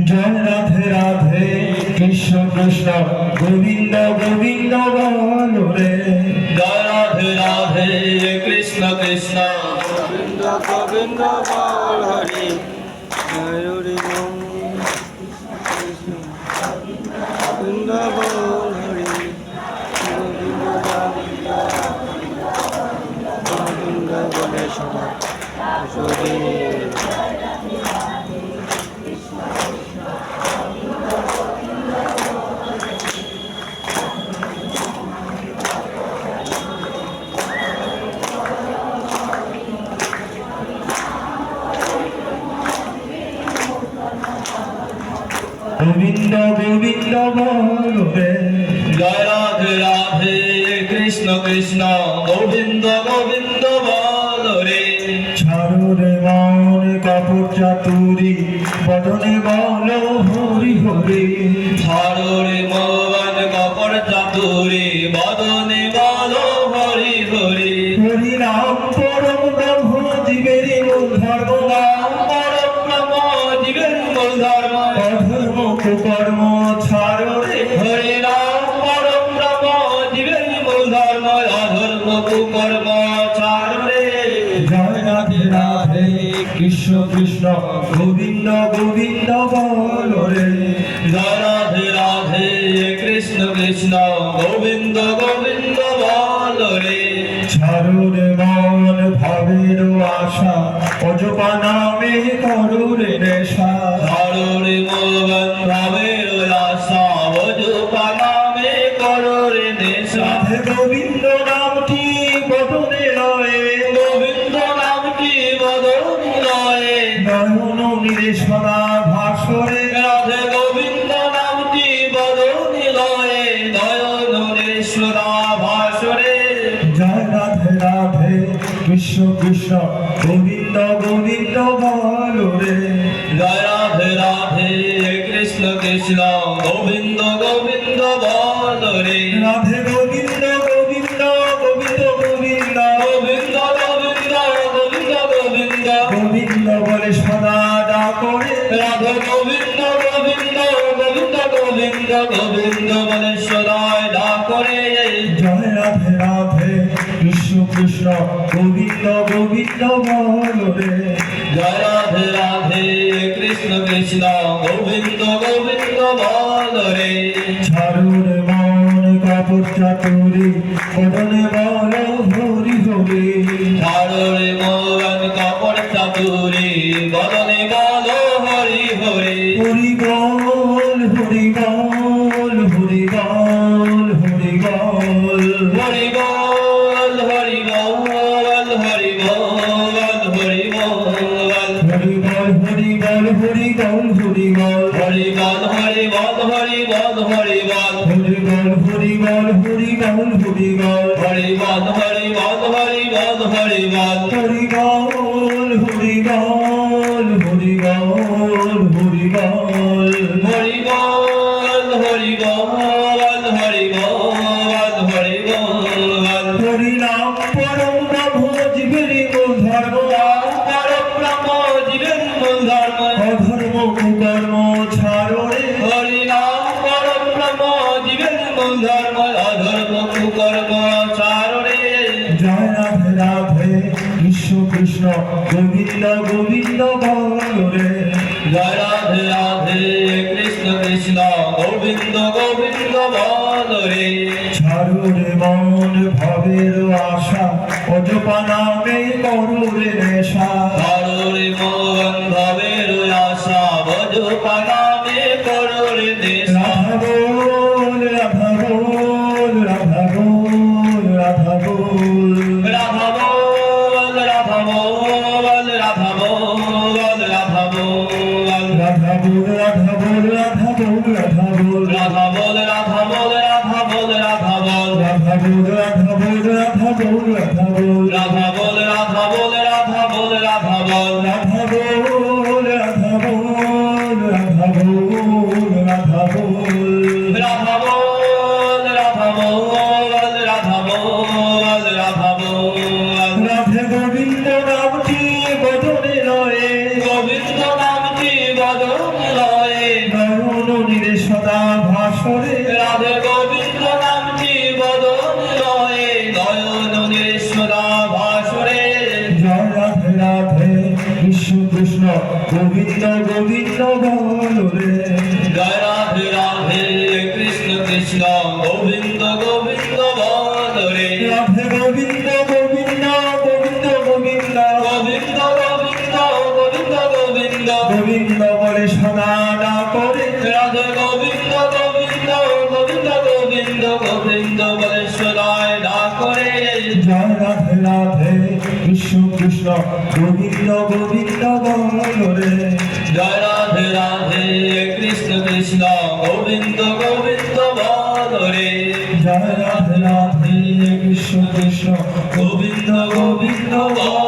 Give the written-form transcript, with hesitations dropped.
জয় রাধে রাধে কৃষ্ণ কৃষ্ণ গোবিন্দ গোবিন্দ বল রে। জয় রাধে রাধে কৃষ্ণ কৃষ্ণ গোবিন্দ গোবিন্দ বল হরি জয় হরি বল গোবিন্দ বল হরি গোবিন্দ গোবিন্দ বলে সদা গোবিন্দ গোবিন্দ বল রে। জয় রাধে রাধে কৃষ্ণ কৃষ্ণ গোবিন্দ গোবিন্দ বল রে। ছাড়ো রে মন কাপড় চাতুরি বদনে বল হরি হরি। ছাড়ো রে মন কাপড় চাতুরি বদনে বল হরি হরি। হরি নাম পরম ব্রহ্ম জীবের মূল ধর্ম। নাম পরম ব্রহ্ম জীবের মূল ধর্ম। অধর্ম কুকর্ম ছাড়ো রে। হরি নাম পরম ব্রহ্ম জীবের মূল ধর্ম। অধর্ম কুকর্ম ছাড়ো রে। জয় রাধে রাধে কৃষ্ণ কৃষ্ণ গোবিন্দ গোবিন্দ বল রে। জয় রাধে রাধে কৃষ্ণ কৃষ্ণ গোবিন্দ গোবিন্দ বল রে। ছাড়ো রে মন ভাবের আশা অজপা নামে করো রে নেশা। ছাড়ো রে মন ভাবের আশা অজপা নামে করো রে নেশা। রাধে গোবিন্দ নামটি বদনে লয়ে। গোবিন্দ নামটি বদনে লয়ে। নয়ন নিরেশনা ভাসরে। রাধে গোবিন্দ নামটি বদনে লয়ে। নয়নেশ্বরা ভাসরে। জয় রাধে রাধে কৃষ্ণ কৃষ্ণ গোবিন্দ গোবিন্দ বল রে। জয় রাধে রাধে কৃষ্ণ কৃষ্ণ গোবিন্দ গোবিন্দ বল রে। রাধে গোবিন্দ গোবিন্দ গোবিন্দ গোবিন্দ গোবিন্দ গোবিন্দ গোবিন্দ গোবিন্দ গোবিন্দ বলে সদা ডাকরে। রাধে গোবিন্দ গোবিন্দ গোবিন্দ গোবিন্দ গোবিন্দ বলে সদায় ডাকরে। জয় রাধে রাধে কৃষ্ণ কৃষ্ণ গোবিন্দ গোবিন্দ বল রে। জয় রাধে রাধে কৃষ্ণ কৃষ্ণ গোবিন্দ গোবিন্দ বল রে। ছাড়ো রে মন কাপড় চাতুরি বদনে বল হরি হরি। ছাড়ো রে মন কাপড় চাতুরি বদনে বল হরি হরি। হরি বল হরি বল হরি বল হরি বল। হরি বল হরি বল হরি বল হরি বল। হরি বল হরি বল হরি বল হরি বল। হরি বল হরি বল হরি বল হরি বল। হরি বল হরি বল হরি বল হরি বল। হরি বল হরি বল হরি বল হরি বল। হরি বল হরি বল হরি বল হরি বল। হরি বল হরি বল হরি বল হরি বল। হরি নাম পরম ব্রহ্ম জীবের মূল ধর্ম। পরম ব্রহ্ম জীবের মূল ধর্ম। অধর্ম কুকর্ম ছাড়ো রে। হরি নাম পরম ব্রহ্ম জীবের মূল ধর্ম। অধর্ম কুকর্ম ছাড়ো রে। জয় রাধে রাধে কৃষ্ণ কৃষ্ণ গোবিন্দ গোবিন্দ বল রে। জয় রাধে রাধে কৃষ্ণ কৃষ্ণ গোবিন্দ গোবিন্দ বল রে। ছাড়ো রে মন ভাবের আশা অজপা নামে করো রে নেশা। ছাড়ো রে মন ভাবের আশা অজপা নামে করো রে নেশা। রাধা বল রাধা বল রাধা বল রাধা বল। রাধা বল রাধা বল রাধা বল রাধা বল। রাধা বল রাধা বল রাধা বল রাধা বল। রাধা বল রাধা বল রাধা বল রাধা বল। রাধা বল রাধা বল রাধা বল রাধা বল। রাধা বল রাধা বল রাধা বল রাধা বল। রাধা বল রাধা বল রাধা বল রাধা বল। রাধা বল রাধা বল রাধা বল রাধা বল। রাধে গোবিন্দ নামটি বদনে লয়ে। গোবিন্দ নামটি বদনে লয়ে। যশোদা ভাসুরে জয় রাধে রাধে কৃষ্ণ কৃষ্ণ গোবিন্দ গোবিন্দ বল রে জয় রাধে রাধে কৃষ্ণ কৃষ্ণ গোবিন্দ গোবিন্দ বল রে রাধে গোবিন্দ গোবিন্দ গোবিন্দ গোবিন্দ গোবিন্দ গোবিন্দ গোবিন্দ গোবিন্দ গোবিন্দ বলে সদা না করে রাধে গোবিন্দ গোবিন্দ গোবিন্দ গোবিন্দ গোবিন্দ বলে সদায় না করে জয় রাধে রাধে কৃষ্ণ কৃষ্ণ গোবিন্দ গোবিন্দ বল রে জয় রাধে রাধে কৃষ্ণ কৃষ্ণ গোবিন্দ গোবিন্দ বল রে জয় রাধে রাধে কৃষ্ণ কৃষ্ণ গোবিন্দ গোবিন্দ বল